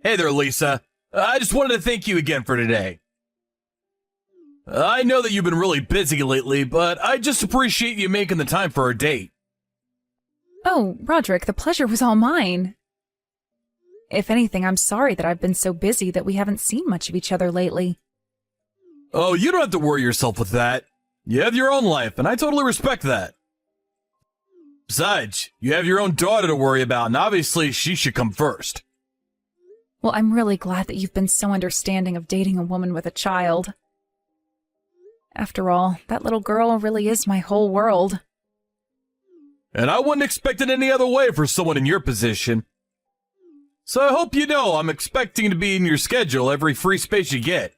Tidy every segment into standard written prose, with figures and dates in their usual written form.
Hey there, Lisa. I just wanted to thank you again for today. I know that you've been really busy lately, but I just appreciate you making the time for our date. Oh, Roderick, the pleasure was all mine. If anything, I'm sorry that I've been so busy that we haven't seen much of each other lately. Oh, you don't have to worry yourself with that. You have your own life, and I totally respect that. Besides, you have your own daughter to worry about, and obviously she should come first. Well, I'm really glad that you've been so understanding of dating a woman with a child. After all, that little girl really is my whole world. And I wouldn't expect it any other way for someone in your position. So I hope you know I'm expecting to be in your schedule every free space you get.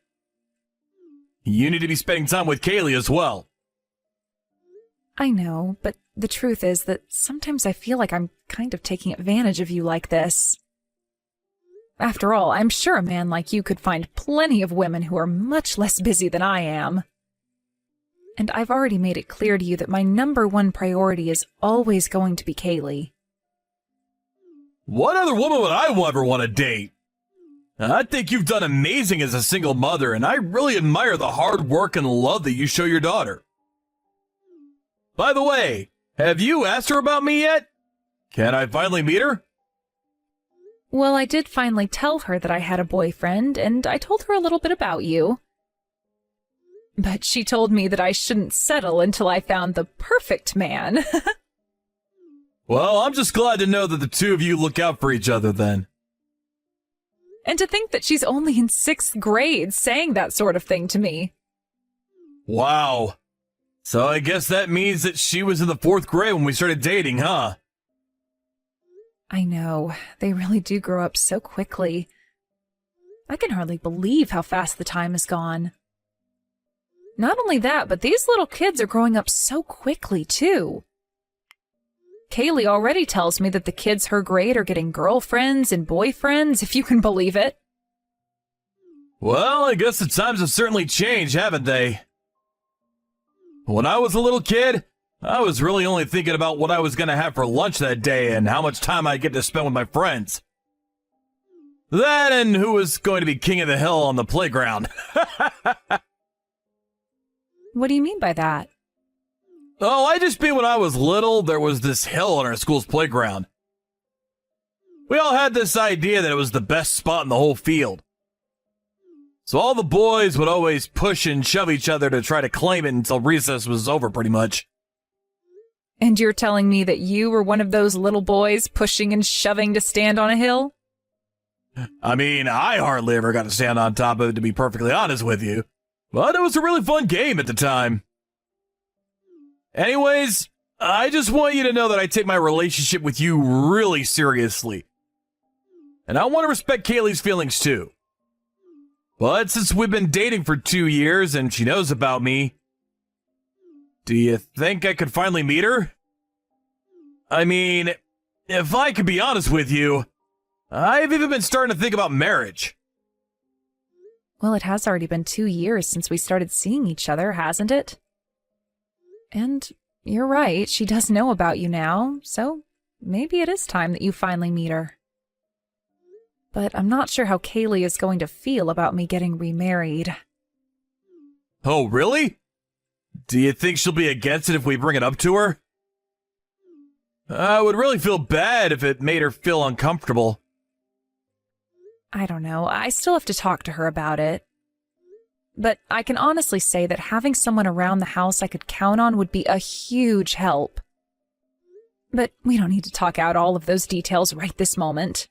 You need to be spending time with Kaylee as well. I know, but the truth is that sometimes I feel like I'm kind of taking advantage of you like this. After all, I'm sure a man like you could find plenty of women who are much less busy than I am. And I've already made it clear to you that my #1 priority is always going to be Kaylee. What other woman would I ever want to date? I think you've done amazing as a single mother, and I really admire the hard work and love that you show your daughter. By the way, have you asked her about me yet? Can I finally meet her? Well, I did finally tell her that I had a boyfriend, and I told her a little bit about you. But she told me that I shouldn't settle until I found the perfect man. Well, I'm just glad to know that the two of you look out for each other then. And to think that she's only in 6th grade saying that sort of thing to me. Wow. So I guess that means that she was in the 4th grade when we started dating, huh? I know, they really do grow up so quickly. I can hardly believe how fast the time has gone. Not only that, but these little kids are growing up so quickly, too. Kaylee already tells me that the kids her grade are getting girlfriends and boyfriends, if you can believe it. Well, I guess the times have certainly changed, haven't they? When I was a little kid, I was really only thinking about what I was going to have for lunch that day and how much time I'd get to spend with my friends. That and who was going to be king of the hill on the playground. What do you mean by that? Oh, I just mean when I was little, there was this hill on our school's playground. We all had this idea that it was the best spot in the whole field. So all the boys would always push and shove each other to try to claim it until recess was over, pretty much. And you're telling me that you were one of those little boys pushing and shoving to stand on a hill? I mean, I hardly ever got to stand on top of it, to be perfectly honest with you. But it was a really fun game at the time. Anyways, I just want you to know that I take my relationship with you really seriously. And I want to respect Kaylee's feelings too. But since we've been dating for 2 years and she knows about me, do you think I could finally meet her? I mean, if I could be honest with you, I've even been starting to think about marriage. Well, it has already been 2 years since we started seeing each other, hasn't it? And you're right, she does know about you now, so maybe it is time that you finally meet her. But I'm not sure how Kaylee is going to feel about me getting remarried. Oh, really? Do you think she'll be against it if we bring it up to her? I would really feel bad if it made her feel uncomfortable. I don't know, I still have to talk to her about it. But I can honestly say that having someone around the house I could count on would be a huge help. But we don't need to talk out all of those details right this moment.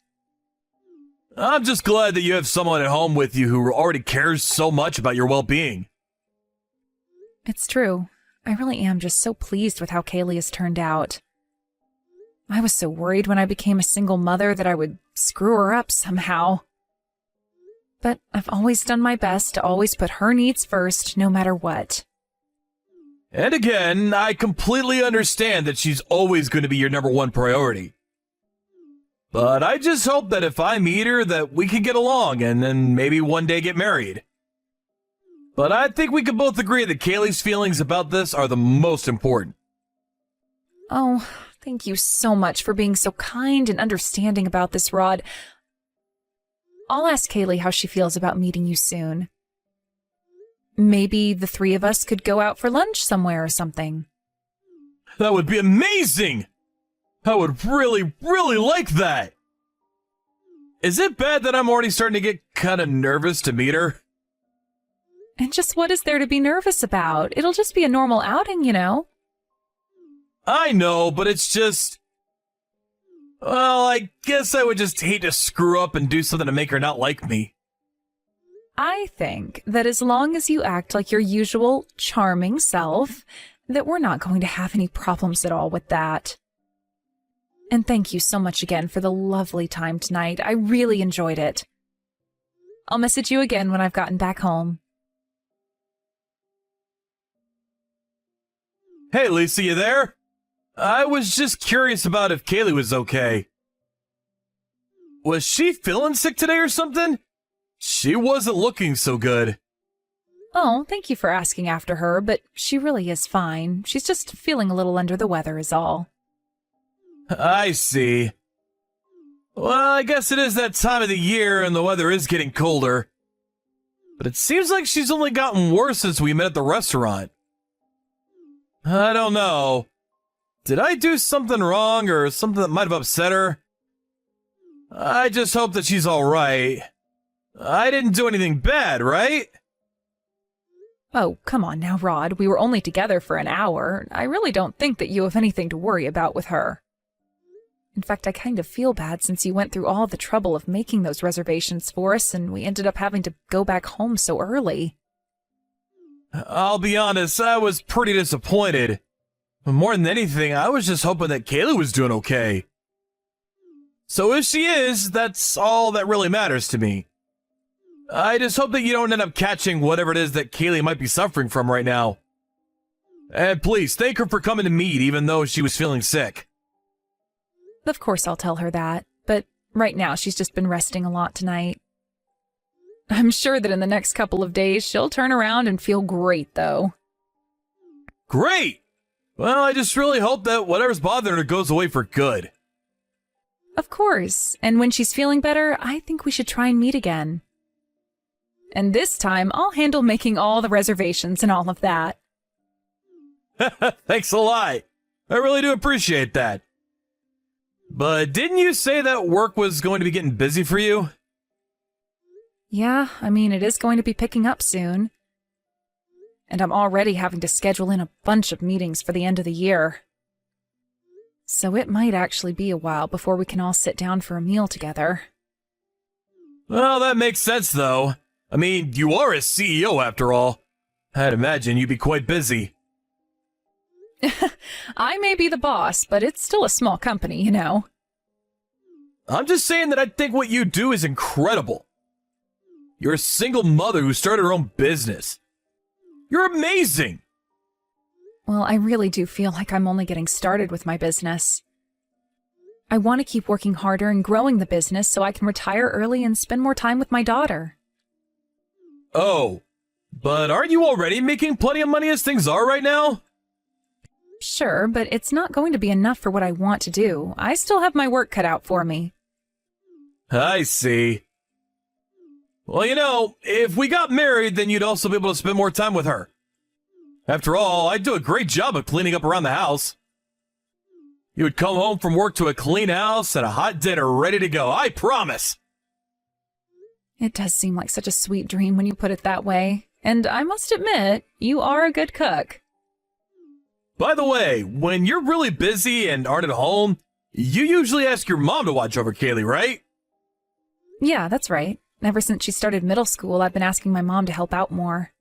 I'm just glad that you have someone at home with you who already cares so much about your well-being. It's true. I really am just so pleased with how Kaylee has turned out. I was so worried when I became a single mother that I would screw her up somehow. But I've always done my best to always put her needs first, no matter what. And again, I completely understand that she's always going to be your #1 priority. But I just hope that if I meet her, that we can get along and then maybe one day get married. But I think we can both agree that Kaylee's feelings about this are the most important. Oh, thank you so much for being so kind and understanding about this, Rod. I'll ask Kaylee how she feels about meeting you soon. Maybe the three of us could go out for lunch somewhere or something. That would be amazing! I would really, really like that! Is it bad that I'm already starting to get kind of nervous to meet her? And just what is there to be nervous about? It'll just be a normal outing, you know. I know, but it's just... Well, I guess I would just hate to screw up and do something to make her not like me. I think that as long as you act like your usual charming self, that we're not going to have any problems at all with that. And thank you so much again for the lovely time tonight. I really enjoyed it. I'll message you again when I've gotten back home. Hey, Lisa, you there? I was just curious about if Kaylee was okay. Was she feeling sick today or something? She wasn't looking so good. Oh, thank you for asking after her, but she really is fine. She's just feeling a little under the weather is all. I see. Well, I guess it is that time of the year and the weather is getting colder. But it seems like she's only gotten worse since we met at the restaurant. I don't know. Did I do something wrong or something that might have upset her? I just hope that she's alright. I didn't do anything bad, right? Oh, come on now, Rod. We were only together for an hour. I really don't think that you have anything to worry about with her. In fact, I kind of feel bad since you went through all the trouble of making those reservations for us and we ended up having to go back home so early. I'll be honest, I was pretty disappointed. More than anything, I was just hoping that Kaylee was doing okay. So if she is, that's all that really matters to me. I just hope that you don't end up catching whatever it is that Kaylee might be suffering from right now. And please, thank her for coming to meet even though she was feeling sick. Of course I'll tell her that, but right now she's just been resting a lot tonight. I'm sure that in the next couple of days she'll turn around and feel great, though. Great! Well, I just really hope that whatever's bothering her goes away for good. Of course, and when she's feeling better, I think we should try and meet again. And this time, I'll handle making all the reservations and all of that. Thanks a lot. I really do appreciate that. But didn't you say that work was going to be getting busy for you? Yeah, I mean, it is going to be picking up soon. And I'm already having to schedule in a bunch of meetings for the end of the year. So it might actually be a while before we can all sit down for a meal together. Well, that makes sense, though. I mean, you are a CEO after all. I'd imagine you'd be quite busy. I may be the boss, but it's still a small company, you know. I'm just saying that I think what you do is incredible. You're a single mother who started her own business. You're amazing! Well, I really do feel like I'm only getting started with my business. I want to keep working harder and growing the business so I can retire early and spend more time with my daughter. Oh, but aren't you already making plenty of money as things are right now? Sure, but it's not going to be enough for what I want to do. I still have my work cut out for me. I see. Well, you know, if we got married, then you'd also be able to spend more time with her. After all, I do a great job of cleaning up around the house. You would come home from work to a clean house and a hot dinner ready to go, I promise. It does seem like such a sweet dream when you put it that way. And I must admit, you are a good cook. By the way, when you're really busy and aren't at home, you usually ask your mom to watch over Kaylee, right? Yeah, that's right. Ever since she started middle school, I've been asking my mom to help out more.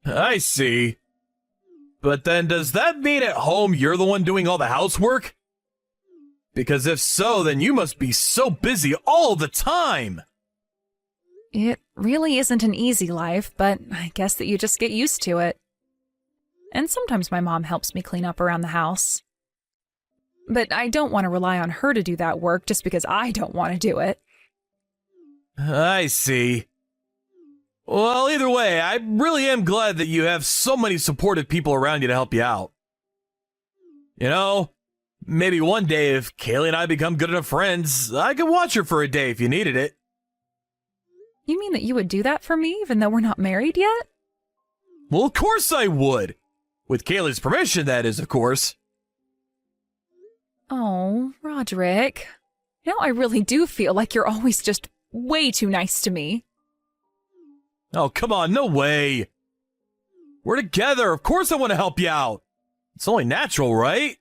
I see. But then does that mean at home you're the one doing all the housework? Because if so, then you must be so busy all the time. It really isn't an easy life, but I guess that you just get used to it. And sometimes my mom helps me clean up around the house. But I don't want to rely on her to do that work just because I don't want to do it. I see. Well, either way, I really am glad that you have so many supportive people around you to help you out. You know, maybe one day if Kaylee and I become good enough friends, I could watch her for a day if you needed it. You mean that you would do that for me even though we're not married yet? Well, of course I would. With Kaylee's permission, that is, of course. Oh, Roderick. Now I really do feel like you're always just way too nice to me. Oh, come on, no way. We're together. Of course I want to help you out. It's only natural, right?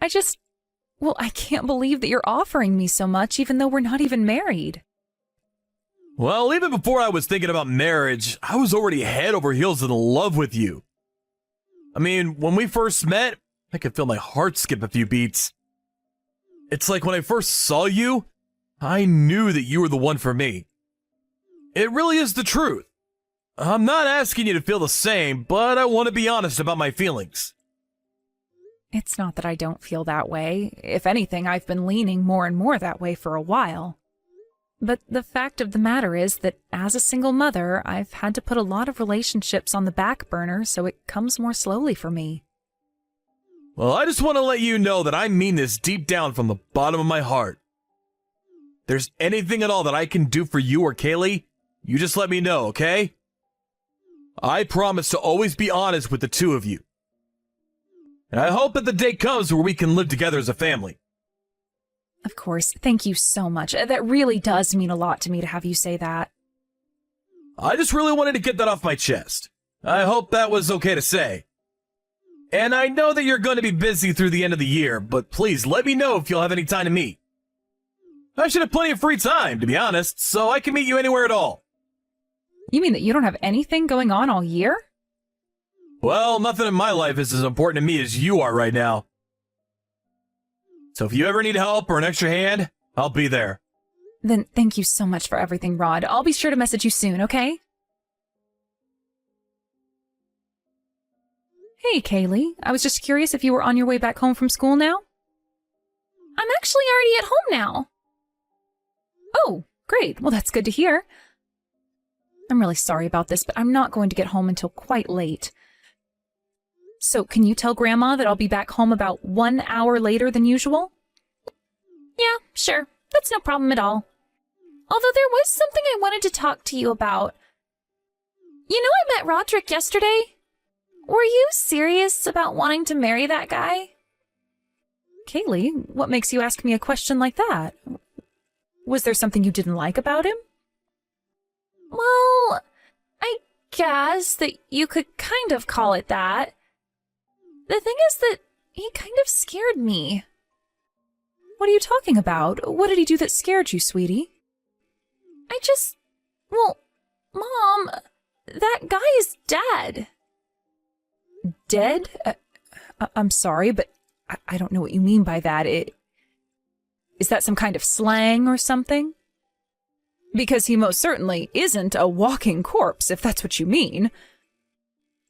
I can't believe that you're offering me so much even though we're not even married. Well, even before I was thinking about marriage, I was already head over heels in love with you. I mean, when we first met, I could feel my heart skip a few beats. It's like when I first saw you, I knew that you were the one for me. It really is the truth. I'm not asking you to feel the same, but I want to be honest about my feelings. It's not that I don't feel that way. If anything, I've been leaning more and more that way for a while. But the fact of the matter is that as a single mother, I've had to put a lot of relationships on the back burner, so it comes more slowly for me. Well, I just want to let you know that I mean this deep down from the bottom of my heart. If there's anything at all that I can do for you or Kaylee, you just let me know, okay? I promise to always be honest with the two of you. And I hope that the day comes where we can live together as a family. Of course, thank you so much. That really does mean a lot to me to have you say that. I just really wanted to get that off my chest. I hope that was okay to say. And I know that you're going to be busy through the end of the year, but please let me know if you'll have any time to meet. I should have plenty of free time, to be honest, so I can meet you anywhere at all. You mean that you don't have anything going on all year? Well, nothing in my life is as important to me as you are right now. So if you ever need help or an extra hand, I'll be there. Then thank you so much for everything, Rod. I'll be sure to message you soon, okay? Hey, Kaylee. I was just curious if you were on your way back home from school now? I'm actually already at home now. Oh, great. Well, that's good to hear. I'm really sorry about this, but I'm not going to get home until quite late. So, can you tell Grandma that I'll be back home about 1 hour later than usual? Yeah, sure. That's no problem at all. Although there was something I wanted to talk to you about. You know, I met Roderick yesterday. Were you serious about wanting to marry that guy? Kaylee, what makes you ask me a question like that? Was there something you didn't like about him? Well, I guess that you could kind of call it that. The thing is that he kind of scared me. What are you talking about? What did he do that scared you, sweetie? Well, Mom, that guy is dead. Dead? I'm sorry, but I don't know what you mean by that. Is that some kind of slang or something? Because he most certainly isn't a walking corpse, if that's what you mean.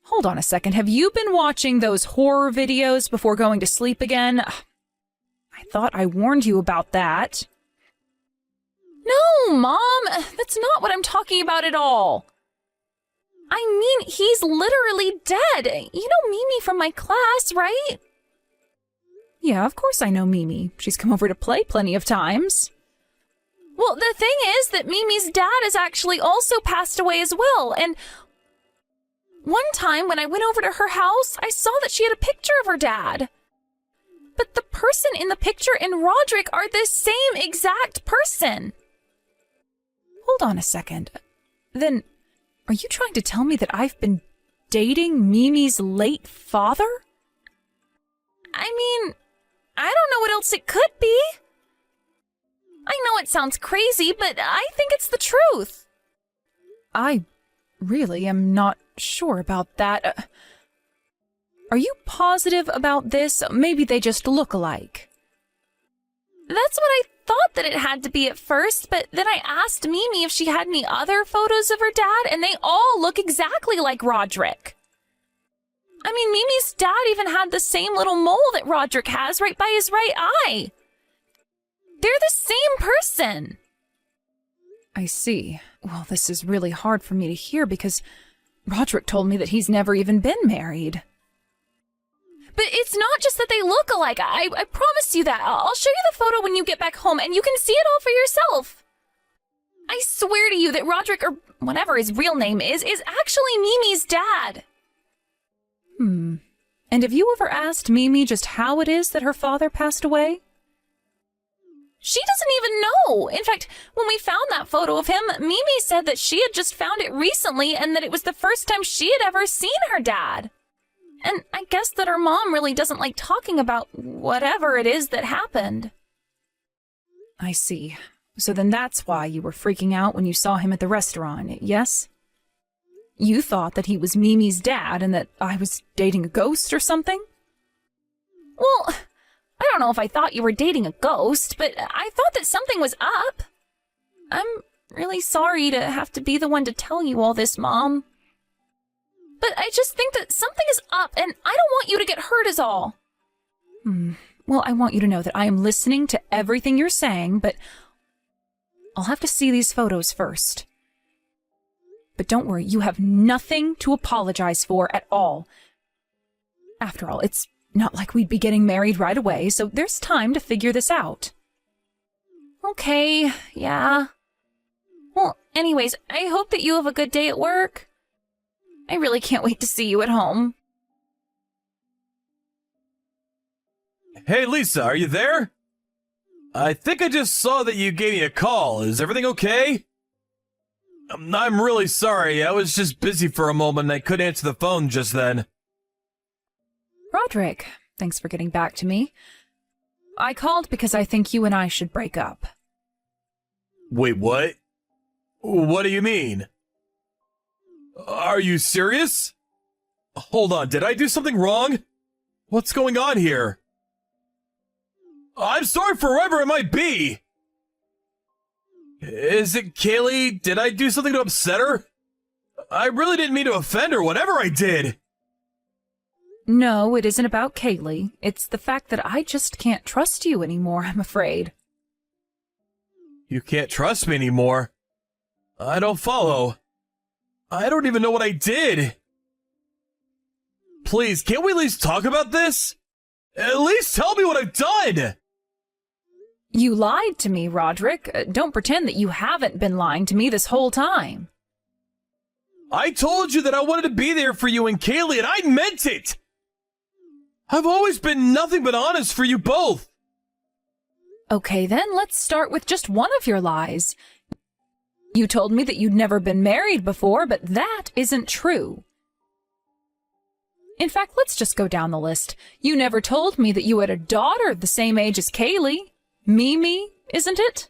Hold on a second. Have you been watching those horror videos before going to sleep again? I thought I warned you about that. No, Mom, that's not what I'm talking about at all. I mean, he's literally dead. You know Mimi from my class, right? Yeah, of course I know Mimi. She's come over to play plenty of times. Well, the thing is that Mimi's dad has actually also passed away as well, and one time when I went over to her house, I saw that she had a picture of her dad. But the person in the picture and Roderick are the same exact person. Hold on a second. Then, are you trying to tell me that I've been dating Mimi's late father? I mean, I don't know what else it could be. I know it sounds crazy, but I think it's the truth. I really am not sure about that. Are you positive about this? Maybe they just look alike. That's what I thought that it had to be at first, but then I asked Mimi if she had any other photos of her dad, and they all look exactly like Roderick. I mean, Mimi's dad even had the same little mole that Roderick has right by his right eye. They're the same person. I see. Well, this is really hard for me to hear because Roderick told me that he's never even been married. But it's not just that they look alike. I promise you that. I'll show you the photo when you get back home and you can see it all for yourself. I swear swear to you that Roderick, or whatever his real name is actually Mimi's dad. And have you ever asked Mimi just how it is that her father passed away? She doesn't even know. In fact, when we found that photo of him, Mimi said that she had just found it recently and that it was the first time she had ever seen her dad. And I guess that her mom really doesn't like talking about whatever it is that happened. I see. So then that's why you were freaking out when you saw him at the restaurant, yes? You thought that he was Mimi's dad and that I was dating a ghost or something? Well, I don't know if I thought you were dating a ghost, but I thought that something was up. I'm really sorry to have to be the one to tell you all this, Mom. But I just think that something is up, and I don't want you to get hurt is all. Well, I want you to know that I am listening to everything you're saying, but I'll have to see these photos first. But don't worry, you have nothing to apologize for at all. After all, it's not like we'd be getting married right away, so there's time to figure this out. Okay, yeah. Well, anyways, I hope that you have a good day at work. I really can't wait to see you at home. Hey, Lisa, are you there? I think I just saw that you gave me a call. Is everything okay? I'm really sorry. I was just busy for a moment and I couldn't answer the phone just then. Roderick, thanks for getting back to me. I called because I think you and I should break up. Wait, what? What do you mean? Are you serious? Hold on, did I do something wrong? What's going on here? I'm sorry for whoever it might be! Is it Kaylee? Did I do something to upset her? I really didn't mean to offend her, whatever I did! No, it isn't about Kaylee. It's the fact that I just can't trust you anymore, I'm afraid. You can't trust me anymore? I don't follow. I don't even know what I did. Please, can't we at least talk about this? At least tell me what I've done! You lied to me, Roderick. Don't pretend that you haven't been lying to me this whole time. I told you that I wanted to be there for you and Kaylee, and I meant it! I've always been nothing but honest for you both. Okay, then let's start with just one of your lies. You told me that you'd never been married before, but that isn't true. In fact, let's just go down the list. You never told me that you had a daughter the same age as Kaylee. Mimi, isn't it?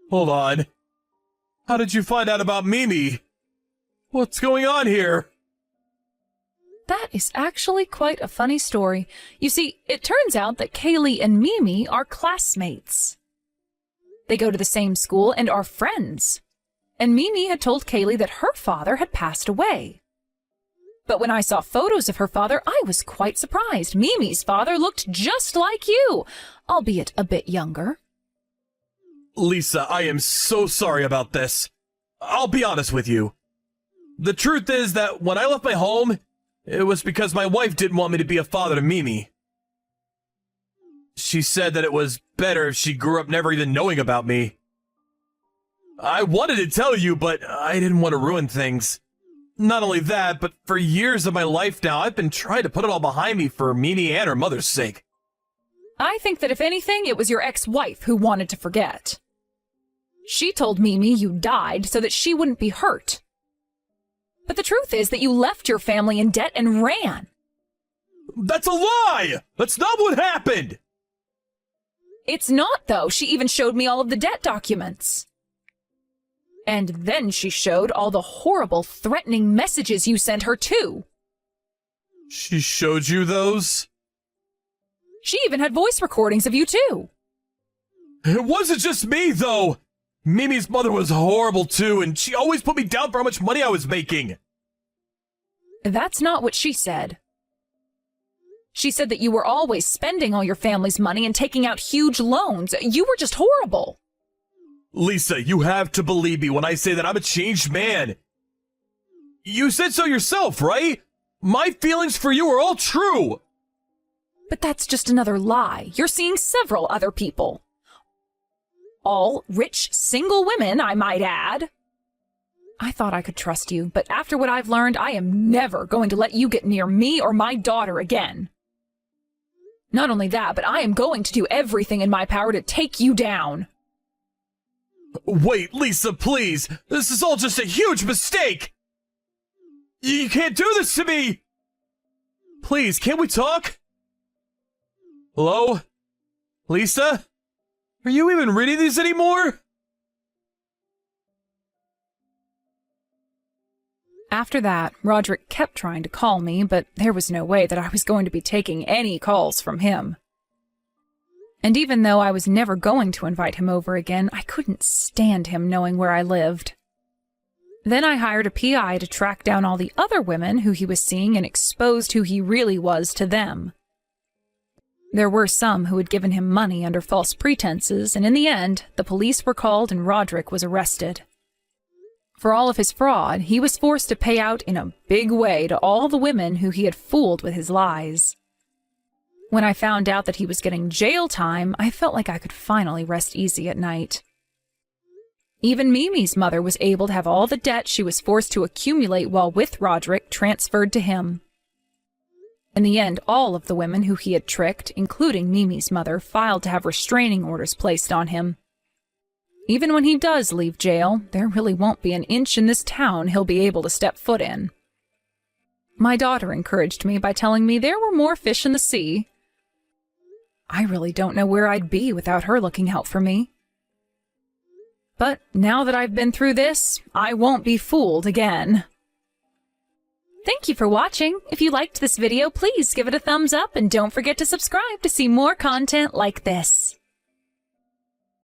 Hold on. How did you find out about Mimi? What's going on here? That is actually quite a funny story. You see, it turns out that Kaylee and Mimi are classmates. They go to the same school and are friends. And Mimi had told Kaylee that her father had passed away. But when I saw photos of her father, I was quite surprised. Mimi's father looked just like you, albeit a bit younger. Lisa, I am so sorry about this. I'll be honest with you. The truth is that when I left my home, it was because my wife didn't want me to be a father to Mimi. She said that it was better if she grew up never even knowing about me. I wanted to tell you, but I didn't want to ruin things. Not only that, but for years of my life now, I've been trying to put it all behind me for Mimi and her mother's sake. I think that if anything, it was your ex-wife who wanted to forget. She told Mimi you died so that she wouldn't be hurt. But the truth is that you left your family in debt and ran. That's a lie! That's not what happened! It's not, though. She even showed me all of the debt documents. And then she showed all the horrible, threatening messages you sent her, too. She showed you those? She even had voice recordings of you, too. It wasn't just me, though! Mimi's mother was horrible, too, and she always put me down for how much money I was making. That's not what she said. She said that you were always spending all your family's money and taking out huge loans. You were just horrible. Lisa, you have to believe me when I say that I'm a changed man. You said so yourself, right? My feelings for you are all true. But that's just another lie. You're seeing several other people. All rich, single women, I might add. I thought I could trust you, but after what I've learned, I am never going to let you get near me or my daughter again. Not only that, but I am going to do everything in my power to take you down. Wait, Lisa, please. This is all just a huge mistake. You can't do this to me. Please, can't we talk? Hello? Lisa? Are you even reading these anymore? After that, Roderick kept trying to call me, but there was no way that I was going to be taking any calls from him. And even though I was never going to invite him over again, I couldn't stand him knowing where I lived. Then I hired a PI to track down all the other women who he was seeing and exposed who he really was to them. There were some who had given him money under false pretenses, and in the end, the police were called and Roderick was arrested. For all of his fraud, he was forced to pay out in a big way to all the women who he had fooled with his lies. When I found out that he was getting jail time, I felt like I could finally rest easy at night. Even Mimi's mother was able to have all the debt she was forced to accumulate while with Roderick transferred to him. In the end, all of the women who he had tricked, including Mimi's mother, filed to have restraining orders placed on him. Even when he does leave jail, there really won't be an inch in this town he'll be able to step foot in. My daughter encouraged me by telling me there were more fish in the sea. I really don't know where I'd be without her looking out for me. But now that I've been through this, I won't be fooled again. Thank you for watching. If you liked this video, please give it a thumbs up and don't forget to subscribe to see more content like this.